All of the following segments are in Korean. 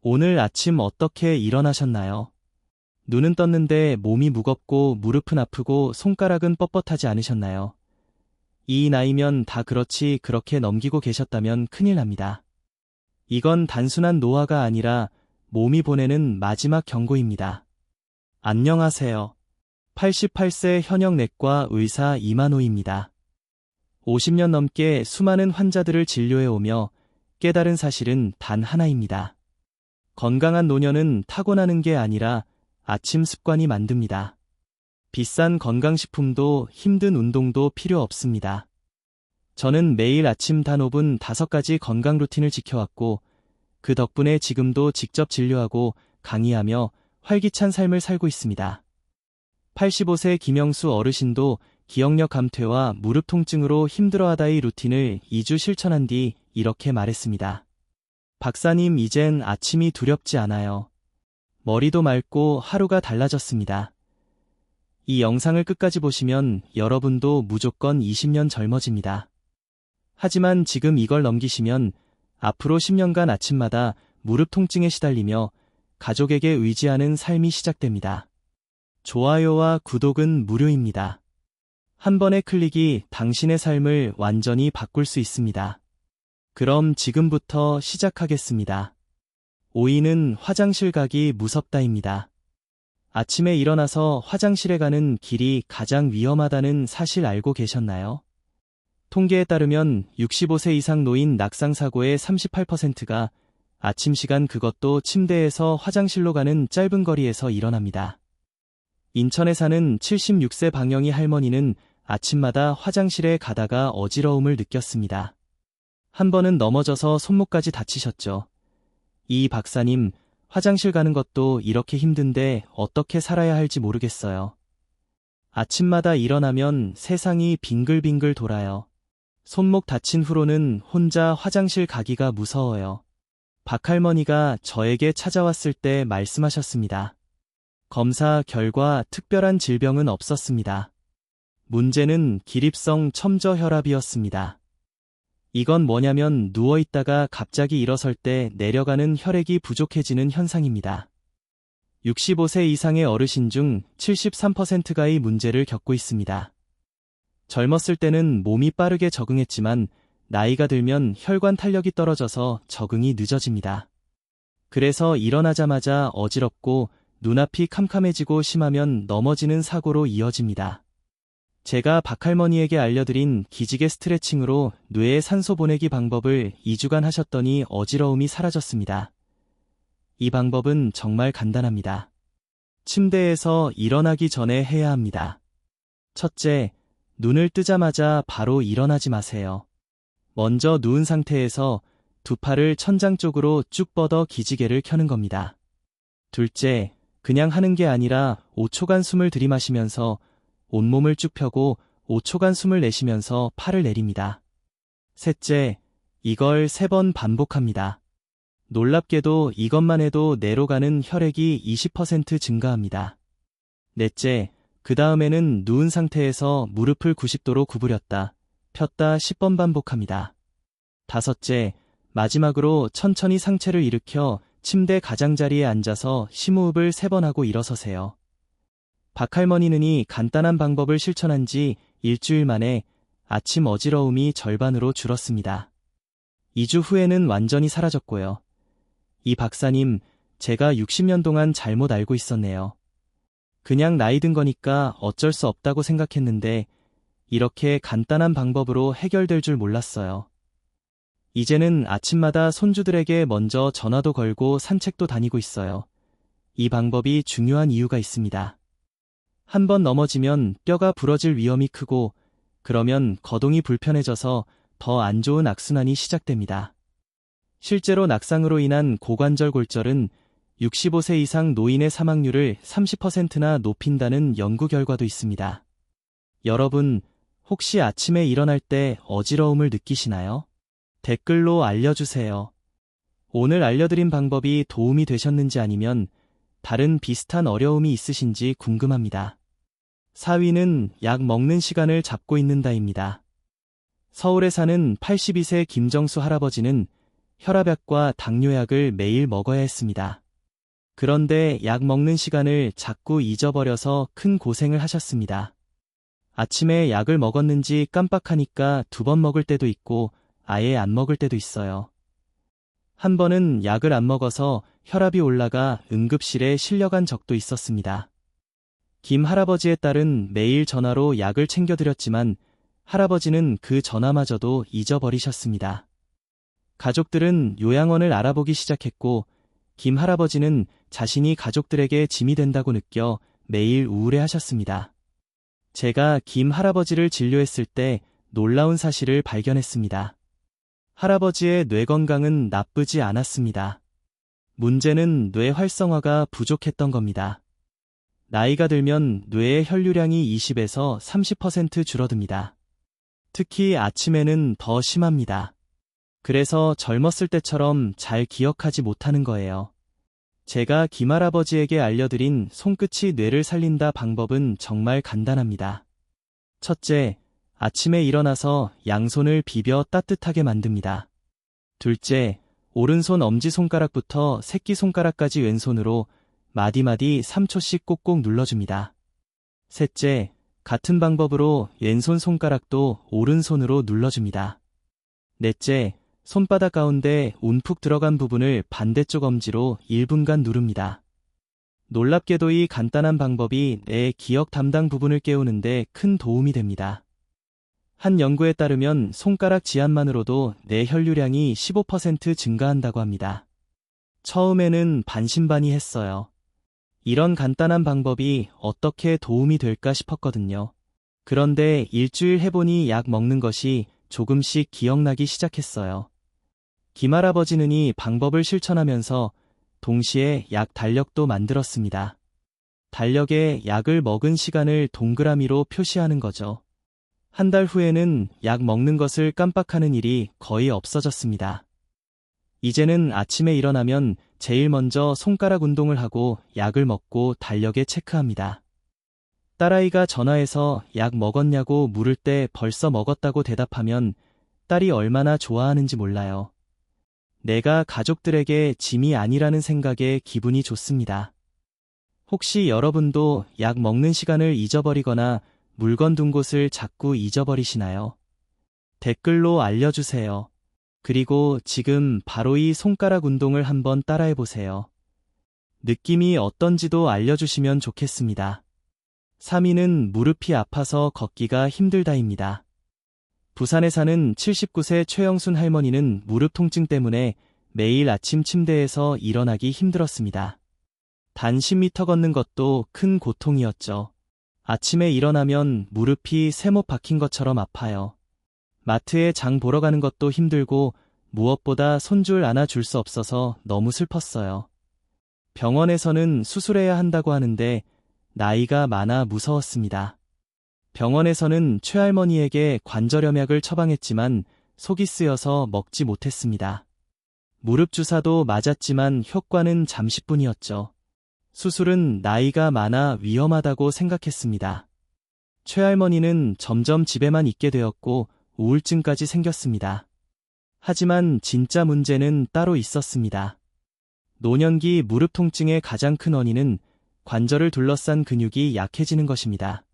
오늘 아침 어떻게 일어나셨나요? 눈은 떴는데 몸이 무겁고 무릎은 아프고 손가락은 뻣뻣하지 않으셨나요? 이 나이면 다 그렇지 그렇게 넘기고 계셨다면 큰일 납니다. 이건 단순한 노화가 아니라 몸이 보내는 마지막 경고입니다. 안녕하세요. 88세 현역 내과 의사 이만호입니다. 50년 넘게 수많은 환자들을 진료해오며 깨달은 사실은 단 하나입니다. 건강한 노년은 타고나는 게 아니라 아침 습관이 만듭니다. 비싼 건강식품도 힘든 운동도 필요 없습니다. 저는 매일 아침 단 5분 5가지 건강 루틴을 지켜왔고 그 덕분에 지금도 직접 진료하고 강의하며 활기찬 삶을 살고 있습니다. 85세 김영수 어르신도 기억력 감퇴와 무릎 통증으로 힘들어하다의 루틴을 2주 실천한 뒤 이렇게 말했습니다. 박사님, 이젠 아침이 두렵지 않아요. 머리도 맑고 하루가 달라졌습니다. 이 영상을 끝까지 보시면 여러분도 무조건 20년 젊어집니다. 하지만 지금 이걸 넘기시면 앞으로 10년간 아침마다 무릎 통증에 시달리며 가족에게 의지하는 삶이 시작됩니다. 좋아요와 구독은 무료입니다. 한 번의 클릭이 당신의 삶을 완전히 바꿀 수 있습니다. 그럼 지금부터 시작하겠습니다. 5위는 화장실 가기 무섭다입니다. 아침에 일어나서 화장실에 가는 길이 가장 위험하다는 사실 알고 계셨나요? 통계에 따르면 65세 이상 노인 낙상사고의 38%가 아침 시간, 그것도 침대에서 화장실로 가는 짧은 거리에서 일어납니다. 인천에 사는 76세 방영희 할머니는 아침마다 화장실에 가다가 어지러움을 느꼈습니다. 한 번은 넘어져서 손목까지 다치셨죠. 이 박사님, 화장실 가는 것도 이렇게 힘든데 어떻게 살아야 할지 모르겠어요. 아침마다 일어나면 세상이 빙글빙글 돌아요. 손목 다친 후로는 혼자 화장실 가기가 무서워요. 박할머니가 저에게 찾아왔을 때 말씀하셨습니다. 검사 결과 특별한 질병은 없었습니다. 문제는 기립성 첨저혈압이었습니다. 이건 뭐냐면 누워있다가 갑자기 일어설 때 내려가는 혈액이 부족해지는 현상입니다. 65세 이상의 어르신 중 73%가 이 문제를 겪고 있습니다. 젊었을 때는 몸이 빠르게 적응했지만 나이가 들면 혈관 탄력이 떨어져서 적응이 늦어집니다. 그래서 일어나자마자 어지럽고 눈앞이 캄캄해지고 심하면 넘어지는 사고로 이어집니다. 제가 박할머니에게 알려드린 기지개 스트레칭으로 뇌에 산소 보내기 방법을 2주간 하셨더니 어지러움이 사라졌습니다. 이 방법은 정말 간단합니다. 침대에서 일어나기 전에 해야 합니다. 첫째, 눈을 뜨자마자 바로 일어나지 마세요. 먼저 누운 상태에서 두 팔을 천장 쪽으로 쭉 뻗어 기지개를 켜는 겁니다. 둘째, 그냥 하는 게 아니라 5초간 숨을 들이마시면서 온몸을 쭉 펴고 5초간 숨을 내쉬면서 팔을 내립니다. 셋째, 이걸 3번 반복합니다. 놀랍게도 이것만 해도 뇌로 가는 혈액이 20% 증가합니다. 넷째, 그 다음에는 누운 상태에서 무릎을 90도로 구부렸다, 폈다 10번 반복합니다. 다섯째, 마지막으로 천천히 상체를 일으켜 침대 가장자리에 앉아서 심호흡을 3번 하고 일어서세요. 박할머니는 이 간단한 방법을 실천한 지 일주일 만에 아침 어지러움이 절반으로 줄었습니다. 2주 후에는 완전히 사라졌고요. 이 박사님, 제가 60년 동안 잘못 알고 있었네요. 그냥 나이 든 거니까 어쩔 수 없다고 생각했는데 이렇게 간단한 방법으로 해결될 줄 몰랐어요. 이제는 아침마다 손주들에게 먼저 전화도 걸고 산책도 다니고 있어요. 이 방법이 중요한 이유가 있습니다. 한 번 넘어지면 뼈가 부러질 위험이 크고 그러면 거동이 불편해져서 더 안 좋은 악순환이 시작됩니다. 실제로 낙상으로 인한 고관절 골절은 65세 이상 노인의 사망률을 30%나 높인다는 연구 결과도 있습니다. 여러분, 혹시 아침에 일어날 때 어지러움을 느끼시나요? 댓글로 알려주세요. 오늘 알려드린 방법이 도움이 되셨는지 아니면 다른 비슷한 어려움이 있으신지 궁금합니다. 4위는 약 먹는 시간을 잡고 있는다입니다. 서울에 사는 82세 김정수 할아버지는 혈압약과 당뇨약을 매일 먹어야 했습니다. 그런데 약 먹는 시간을 자꾸 잊어버려서 큰 고생을 하셨습니다. 아침에 약을 먹었는지 깜빡하니까 2번 먹을 때도 있고 아예 안 먹을 때도 있어요. 한 번은 약을 안 먹어서 혈압이 올라가 응급실에 실려간 적도 있었습니다. 김 할아버지의 딸은 매일 전화로 약을 챙겨드렸지만 할아버지는 그 전화마저도 잊어버리셨습니다. 가족들은 요양원을 알아보기 시작했고 김 할아버지는 자신이 가족들에게 짐이 된다고 느껴 매일 우울해하셨습니다. 제가 김 할아버지를 진료했을 때 놀라운 사실을 발견했습니다. 할아버지의 뇌 건강은 나쁘지 않았습니다. 문제는 뇌 활성화가 부족했던 겁니다. 나이가 들면 뇌의 혈류량이 20에서 30% 줄어듭니다. 특히 아침에는 더 심합니다. 그래서 젊었을 때처럼 잘 기억하지 못하는 거예요. 제가 김할아버지에게 알려드린 손끝이 뇌를 살린다 방법은 정말 간단합니다. 첫째, 아침에 일어나서 양손을 비벼 따뜻하게 만듭니다. 둘째, 오른손 엄지손가락부터 새끼손가락까지 왼손으로 마디마디 3초씩 꼭꼭 눌러줍니다. 셋째, 같은 방법으로 왼손 손가락도 오른손으로 눌러줍니다. 넷째, 손바닥 가운데 움푹 들어간 부분을 반대쪽 엄지로 1분간 누릅니다. 놀랍게도 이 간단한 방법이 내 기억 담당 부분을 깨우는데 큰 도움이 됩니다. 한 연구에 따르면 손가락 지압만으로도 뇌 혈류량이 15% 증가한다고 합니다. 처음에는 반신반의했어요. 이런 간단한 방법이 어떻게 도움이 될까 싶었거든요. 그런데 일주일 해보니 약 먹는 것이 조금씩 기억나기 시작했어요. 김할아버지는 이 방법을 실천하면서 동시에 약 달력도 만들었습니다. 달력에 약을 먹은 시간을 동그라미로 표시하는 거죠. 한 달 후에는 약 먹는 것을 깜빡하는 일이 거의 없어졌습니다. 이제는 아침에 일어나면 제일 먼저 손가락 운동을 하고 약을 먹고 달력에 체크합니다. 딸아이가 전화해서 약 먹었냐고 물을 때 벌써 먹었다고 대답하면 딸이 얼마나 좋아하는지 몰라요. 내가 가족들에게 짐이 아니라는 생각에 기분이 좋습니다. 혹시 여러분도 약 먹는 시간을 잊어버리거나 물건 둔 곳을 자꾸 잊어버리시나요? 댓글로 알려주세요. 그리고 지금 바로 이 손가락 운동을 한번 따라해보세요. 느낌이 어떤지도 알려주시면 좋겠습니다. 3위는 무릎이 아파서 걷기가 힘들다입니다. 부산에 사는 79세 최영순 할머니는 무릎 통증 때문에 매일 아침 침대에서 일어나기 힘들었습니다. 단 10m 걷는 것도 큰 고통이었죠. 아침에 일어나면 무릎이 세못 박힌 것처럼 아파요. 마트에 장 보러 가는 것도 힘들고 무엇보다 손줄 안아줄 수 없어서 너무 슬펐어요. 병원에서는 수술해야 한다고 하는데 나이가 많아 무서웠습니다. 병원에서는 최할머니에게 관절염약을 처방했지만 속이 쓰여서 먹지 못했습니다. 무릎 주사도 맞았지만 효과는 잠시뿐이었죠. 수술은 나이가 많아 위험하다고 생각했습니다. 최할머니는 점점 집에만 있게 되었고 우울증까지 생겼습니다. 하지만 진짜 문제는 따로 있었습니다. 노년기 무릎 통증의 가장 큰 원인은 관절을 둘러싼 근육이 약해지는 것입니다.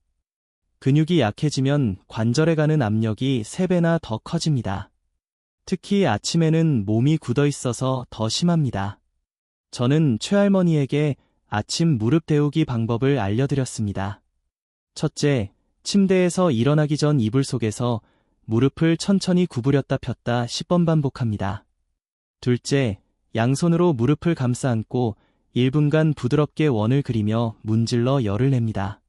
근육이 약해지면 관절에 가는 압력이 3배나 더 커집니다. 특히 아침에는 몸이 굳어 있어서 더 심합니다. 저는 최할머니에게 아침 무릎 데우기 방법을 알려드렸습니다. 첫째, 침대에서 일어나기 전 이불 속에서 무릎을 천천히 구부렸다 폈다 10번 반복합니다. 둘째, 양손으로 무릎을 감싸 안고 1분간 부드럽게 원을 그리며 문질러 열을 냅니다.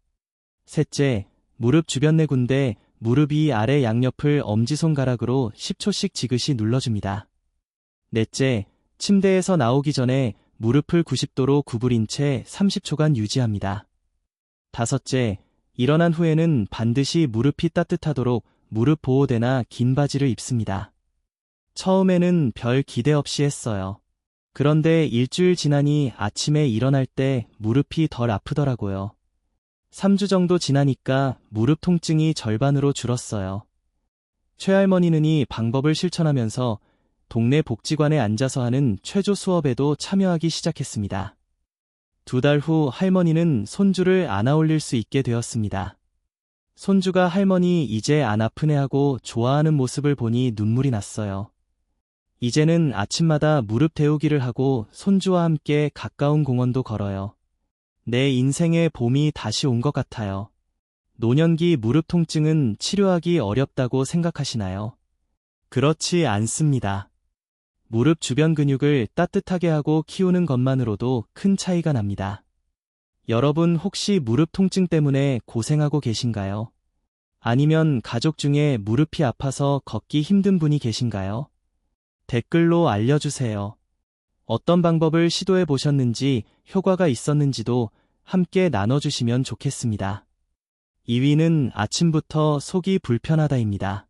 셋째, 무릎 주변 네 군데 무릎 위 아래 양옆을 엄지손가락으로 10초씩 지그시 눌러줍니다. 넷째, 침대에서 나오기 전에 무릎을 90도로 구부린 채 30초간 유지합니다. 다섯째, 일어난 후에는 반드시 무릎이 따뜻하도록 무릎 보호대나 긴 바지를 입습니다. 처음에는 별 기대 없이 했어요. 그런데 일주일 지나니 아침에 일어날 때 무릎이 덜 아프더라고요. 3주 정도 지나니까 무릎 통증이 절반으로 줄었어요. 최할머니는 이 방법을 실천하면서 동네 복지관에 앉아서 하는 체조 수업에도 참여하기 시작했습니다. 2달 후 할머니는 손주를 안아 올릴 수 있게 되었습니다. 손주가 할머니 이제 안 아프네 하고 좋아하는 모습을 보니 눈물이 났어요. 이제는 아침마다 무릎 데우기를 하고 손주와 함께 가까운 공원도 걸어요. 내 인생의 봄이 다시 온 것 같아요. 노년기 무릎 통증은 치료하기 어렵다고 생각하시나요? 그렇지 않습니다. 무릎 주변 근육을 따뜻하게 하고 키우는 것만으로도 큰 차이가 납니다. 여러분 혹시 무릎 통증 때문에 고생하고 계신가요? 아니면 가족 중에 무릎이 아파서 걷기 힘든 분이 계신가요? 댓글로 알려주세요. 어떤 방법을 시도해 보셨는지, 효과가 있었는지도 함께 나눠주시면 좋겠습니다. 2위는 아침부터 속이 불편하다입니다.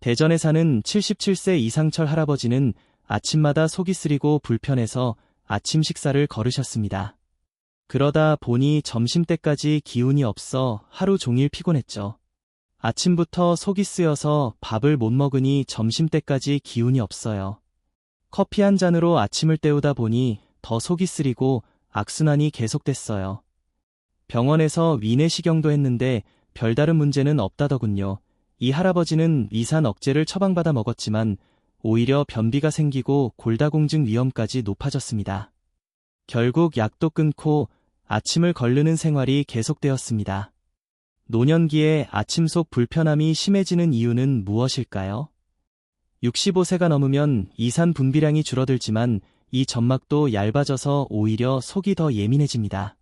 대전에 사는 77세 이상철 할아버지는 아침마다 속이 쓰리고 불편해서 아침 식사를 거르셨습니다. 그러다 보니 점심때까지 기운이 없어 하루 종일 피곤했죠. 아침부터 속이 쓰여서 밥을 못 먹으니 점심때까지 기운이 없어요. 커피 한 잔으로 아침을 때우다 보니 더 속이 쓰리고 악순환이 계속됐어요. 병원에서 위내시경도 했는데 별다른 문제는 없다더군요. 이 할아버지는 위산 억제를 처방받아 먹었지만 오히려 변비가 생기고 골다공증 위험까지 높아졌습니다. 결국 약도 끊고 아침을 거르는 생활이 계속되었습니다. 노년기에 아침 속 불편함이 심해지는 이유는 무엇일까요? 65세가 넘으면 이산 분비량이 줄어들지만 이 점막도 얇아져서 오히려 속이 더 예민해집니다.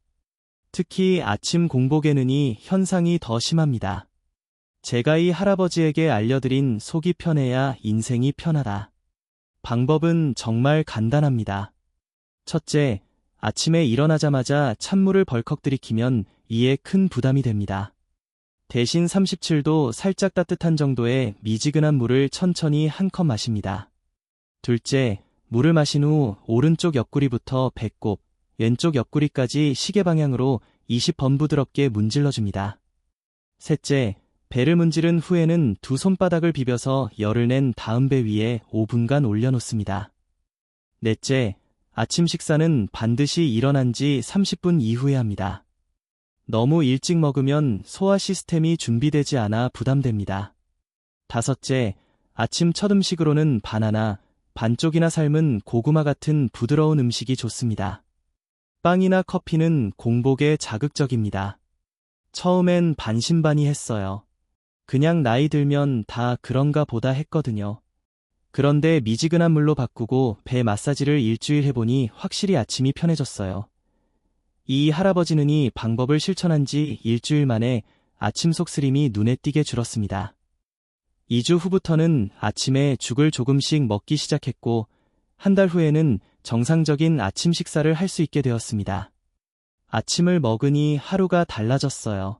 특히 아침 공복에는 이 현상이 더 심합니다. 제가 이 할아버지에게 알려드린 속이 편해야 인생이 편하다. 방법은 정말 간단합니다. 첫째, 아침에 일어나자마자 찬물을 벌컥 들이키면 이에 큰 부담이 됩니다. 대신 37도 살짝 따뜻한 정도의 미지근한 물을 천천히 한 컵 마십니다. 둘째, 물을 마신 후 오른쪽 옆구리부터 배꼽, 왼쪽 옆구리까지 시계 방향으로 20번 부드럽게 문질러줍니다. 셋째, 배를 문지른 후에는 두 손바닥을 비벼서 열을 낸 다음 배 위에 5분간 올려놓습니다. 넷째, 아침 식사는 반드시 일어난 지 30분 이후에 합니다. 너무 일찍 먹으면 소화 시스템이 준비되지 않아 부담됩니다. 다섯째, 아침 첫 음식으로는 바나나, 반쪽이나 삶은 고구마 같은 부드러운 음식이 좋습니다. 빵이나 커피는 공복에 자극적입니다. 처음엔 반신반의했어요. 그냥 나이 들면 다 그런가 보다 했거든요. 그런데 미지근한 물로 바꾸고 배 마사지를 일주일 해보니 확실히 아침이 편해졌어요. 이 할아버지는 이 방법을 실천한 지 일주일 만에 아침 속쓰림이 눈에 띄게 줄었습니다. 2주 후부터는 아침에 죽을 조금씩 먹기 시작했고 한 달 후에는 정상적인 아침 식사를 할 수 있게 되었습니다. 아침을 먹으니 하루가 달라졌어요.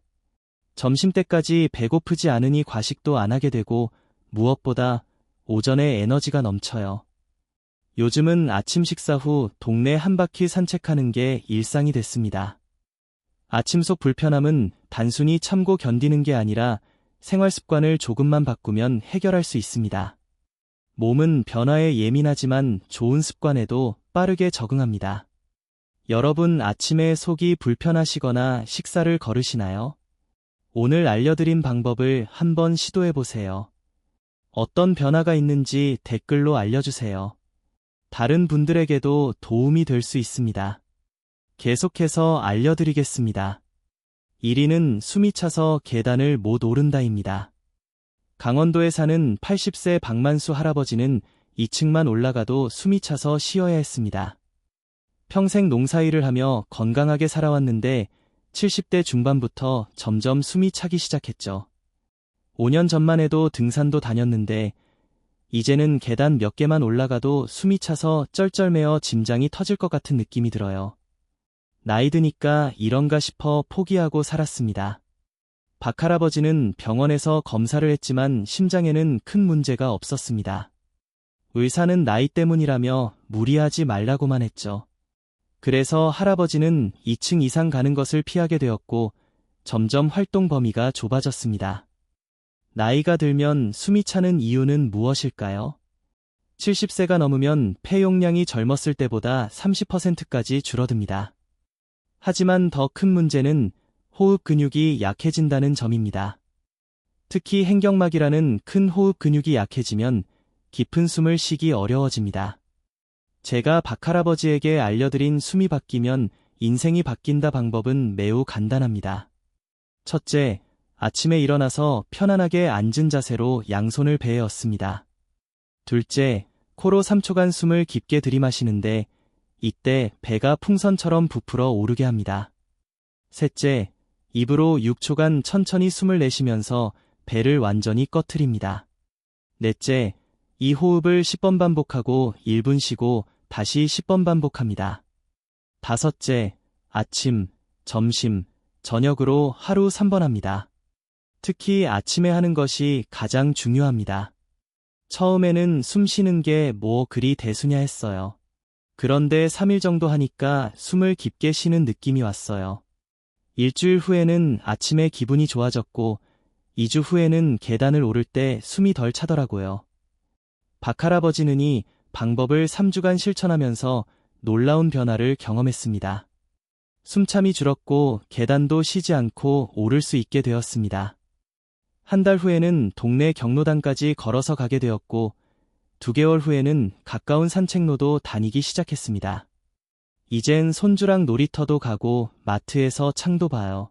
점심때까지 배고프지 않으니 과식도 안 하게 되고 무엇보다 오전에 에너지가 넘쳐요. 요즘은 아침 식사 후 동네 한 바퀴 산책하는 게 일상이 됐습니다. 아침 속 불편함은 단순히 참고 견디는 게 아니라 생활 습관을 조금만 바꾸면 해결할 수 있습니다. 몸은 변화에 예민하지만 좋은 습관에도 빠르게 적응합니다. 여러분 아침에 속이 불편하시거나 식사를 거르시나요? 오늘 알려드린 방법을 한번 시도해보세요. 어떤 변화가 있는지 댓글로 알려주세요. 다른 분들에게도 도움이 될 수 있습니다. 계속해서 알려드리겠습니다. 1위는 숨이 차서 계단을 못 오른다입니다. 강원도에 사는 80세 박만수 할아버지는 2층만 올라가도 숨이 차서 쉬어야 했습니다. 평생 농사일을 하며 건강하게 살아왔는데 70대 중반부터 점점 숨이 차기 시작했죠. 5년 전만 해도 등산도 다녔는데 이제는 계단 몇 개만 올라가도 숨이 차서 쩔쩔매어 심장이 터질 것 같은 느낌이 들어요. 나이 드니까 이런가 싶어 포기하고 살았습니다. 박 할아버지는 병원에서 검사를 했지만 심장에는 큰 문제가 없었습니다. 의사는 나이 때문이라며 무리하지 말라고만 했죠. 그래서 할아버지는 2층 이상 가는 것을 피하게 되었고 점점 활동 범위가 좁아졌습니다. 나이가 들면 숨이 차는 이유는 무엇일까요? 70세가 넘으면 폐 용량이 젊었을 때보다 30%까지 줄어듭니다. 하지만 더 큰 문제는 호흡 근육이 약해진다는 점입니다. 특히 행경막이라는 큰 호흡 근육이 약해지면 깊은 숨을 쉬기 어려워집니다. 제가 박할아버지에게 알려드린 숨이 바뀌면 인생이 바뀐다 방법은 매우 간단합니다. 첫째, 아침에 일어나서 편안하게 앉은 자세로 양손을 배에 얹습니다. 둘째, 코로 3초간 숨을 깊게 들이마시는데 이때 배가 풍선처럼 부풀어 오르게 합니다. 셋째, 입으로 6초간 천천히 숨을 내쉬면서 배를 완전히 꺼트립니다. 넷째, 이 호흡을 10번 반복하고 1분 쉬고 다시 10번 반복합니다. 다섯째, 아침, 점심, 저녁으로 하루 3번 합니다. 특히 아침에 하는 것이 가장 중요합니다. 처음에는 숨 쉬는 게 뭐 그리 대수냐 했어요. 그런데 3일 정도 하니까 숨을 깊게 쉬는 느낌이 왔어요. 일주일 후에는 아침에 기분이 좋아졌고 2주 후에는 계단을 오를 때 숨이 덜 차더라고요. 박할아버지는 이 방법을 3주간 실천하면서 놀라운 변화를 경험했습니다. 숨참이 줄었고 계단도 쉬지 않고 오를 수 있게 되었습니다. 한 달 후에는 동네 경로당까지 걸어서 가게 되었고 2개월 후에는 가까운 산책로도 다니기 시작했습니다. 이젠 손주랑 놀이터도 가고 마트에서 창도 봐요.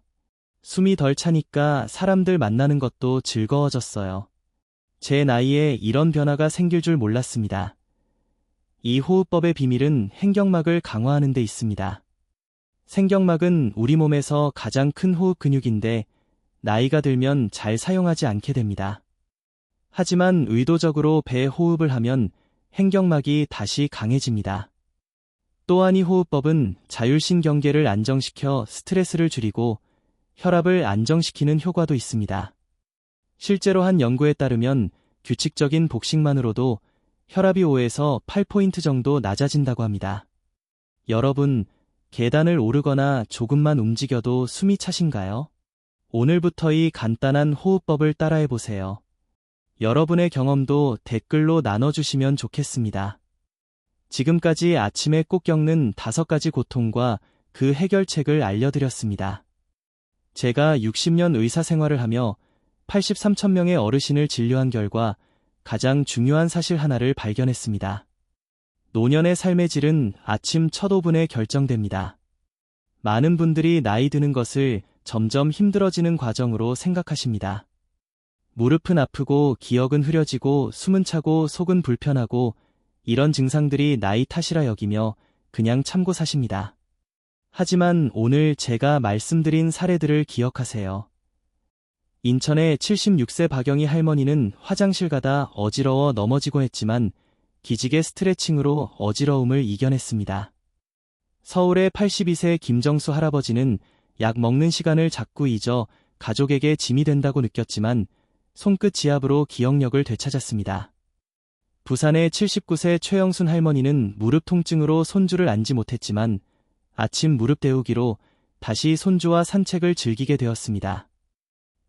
숨이 덜 차니까 사람들 만나는 것도 즐거워졌어요. 제 나이에 이런 변화가 생길 줄 몰랐습니다. 이 호흡법의 비밀은 행경막을 강화하는 데 있습니다. 생경막은 우리 몸에서 가장 큰 호흡 근육인데 나이가 들면 잘 사용하지 않게 됩니다. 하지만 의도적으로 배 호흡을 하면 행경막이 다시 강해집니다. 또한 이 호흡법은 자율신경계를 안정시켜 스트레스를 줄이고 혈압을 안정시키는 효과도 있습니다. 실제로 한 연구에 따르면 규칙적인 복식만으로도 혈압이 5에서 8포인트 정도 낮아진다고 합니다. 여러분, 계단을 오르거나 조금만 움직여도 숨이 차신가요? 오늘부터 이 간단한 호흡법을 따라해보세요. 여러분의 경험도 댓글로 나눠주시면 좋겠습니다. 지금까지 아침에 꼭 겪는 5가지 고통과 그 해결책을 알려드렸습니다. 제가 60년 의사 생활을 하며 83,000명의 어르신을 진료한 결과 가장 중요한 사실 하나를 발견했습니다. 노년의 삶의 질은 아침 첫 5분에 결정됩니다. 많은 분들이 나이 드는 것을 점점 힘들어지는 과정으로 생각하십니다. 무릎은 아프고 기억은 흐려지고 숨은 차고 속은 불편하고 이런 증상들이 나이 탓이라 여기며 그냥 참고 사십니다. 하지만 오늘 제가 말씀드린 사례들을 기억하세요. 인천의 76세 박영희 할머니는 화장실 가다 어지러워 넘어지곤 했지만 기지개 스트레칭으로 어지러움을 이겨냈습니다. 서울의 82세 김정수 할아버지는 약 먹는 시간을 자꾸 잊어 가족에게 짐이 된다고 느꼈지만 손끝 지압으로 기억력을 되찾았습니다. 부산의 79세 최영순 할머니는 무릎 통증으로 손주를 안지 못했지만 아침 무릎 데우기로 다시 손주와 산책을 즐기게 되었습니다.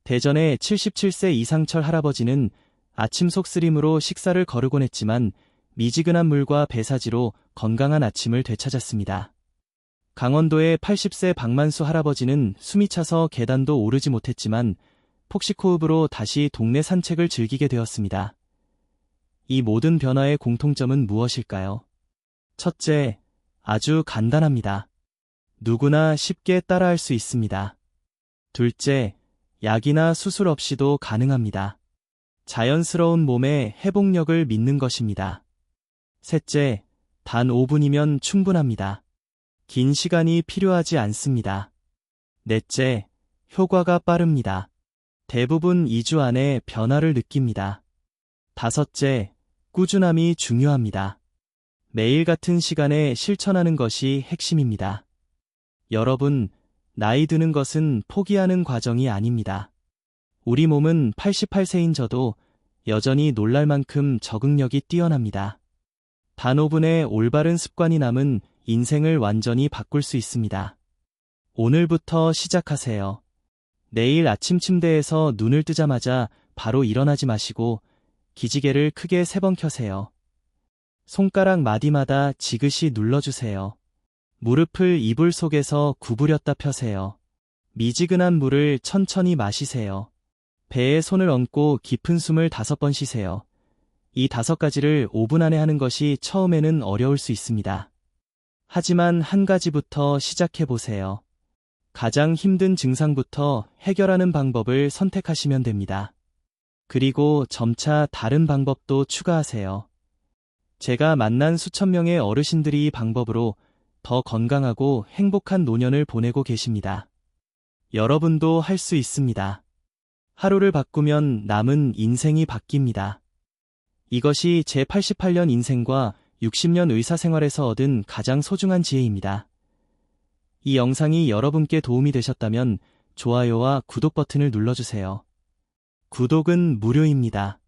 대전의 77세 이상철 할아버지는 아침 속쓰림으로 식사를 거르곤 했지만 미지근한 물과 배사지로 건강한 아침을 되찾았습니다. 강원도의 80세 박만수 할아버지는 숨이 차서 계단도 오르지 못했지만 폭식호흡으로 다시 동네 산책을 즐기게 되었습니다. 이 모든 변화의 공통점은 무엇일까요? 첫째, 아주 간단합니다. 누구나 쉽게 따라할 수 있습니다. 둘째, 약이나 수술 없이도 가능합니다. 자연스러운 몸의 회복력을 믿는 것입니다. 셋째, 단 5분이면 충분합니다. 긴 시간이 필요하지 않습니다. 넷째, 효과가 빠릅니다. 대부분 2주 안에 변화를 느낍니다. 다섯째, 꾸준함이 중요합니다. 매일 같은 시간에 실천하는 것이 핵심입니다. 여러분, 나이 드는 것은 포기하는 과정이 아닙니다. 우리 몸은 88세인 저도 여전히 놀랄 만큼 적응력이 뛰어납니다. 단 5분의 올바른 습관이 남은 인생을 완전히 바꿀 수 있습니다. 오늘부터 시작하세요. 내일 아침 침대에서 눈을 뜨자마자 바로 일어나지 마시고 기지개를 크게 3번 켜세요. 손가락 마디마다 지그시 눌러주세요. 무릎을 이불 속에서 구부렸다 펴세요. 미지근한 물을 천천히 마시세요. 배에 손을 얹고 깊은 숨을 5번 쉬세요. 이 5가지를 5분 안에 하는 것이 처음에는 어려울 수 있습니다. 하지만 한 가지부터 시작해보세요. 가장 힘든 증상부터 해결하는 방법을 선택하시면 됩니다. 그리고 점차 다른 방법도 추가하세요. 제가 만난 수천 명의 어르신들이 이 방법으로 더 건강하고 행복한 노년을 보내고 계십니다. 여러분도 할 수 있습니다. 하루를 바꾸면 남은 인생이 바뀝니다. 이것이 제 88년 인생과 60년 의사생활에서 얻은 가장 소중한 지혜입니다. 이 영상이 여러분께 도움이 되셨다면 좋아요와 구독 버튼을 눌러주세요. 구독은 무료입니다.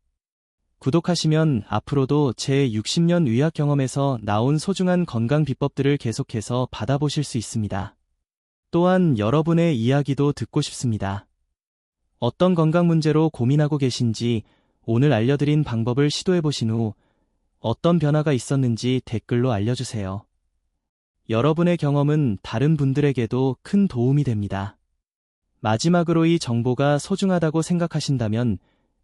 구독하시면 앞으로도 제 60년 의학 경험에서 나온 소중한 건강 비법들을 계속해서 받아보실 수 있습니다. 또한 여러분의 이야기도 듣고 싶습니다. 어떤 건강 문제로 고민하고 계신지, 오늘 알려드린 방법을 시도해보신 후 어떤 변화가 있었는지 댓글로 알려주세요. 여러분의 경험은 다른 분들에게도 큰 도움이 됩니다. 마지막으로 이 정보가 소중하다고 생각하신다면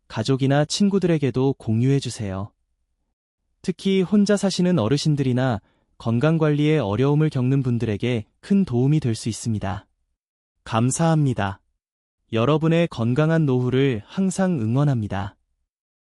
가족이나 친구들에게도 공유해주세요. 특히 혼자 사시는 어르신들이나 건강관리에 어려움을 겪는 분들에게 큰 도움이 될 수 있습니다. 감사합니다. 여러분의 건강한 노후를 항상 응원합니다.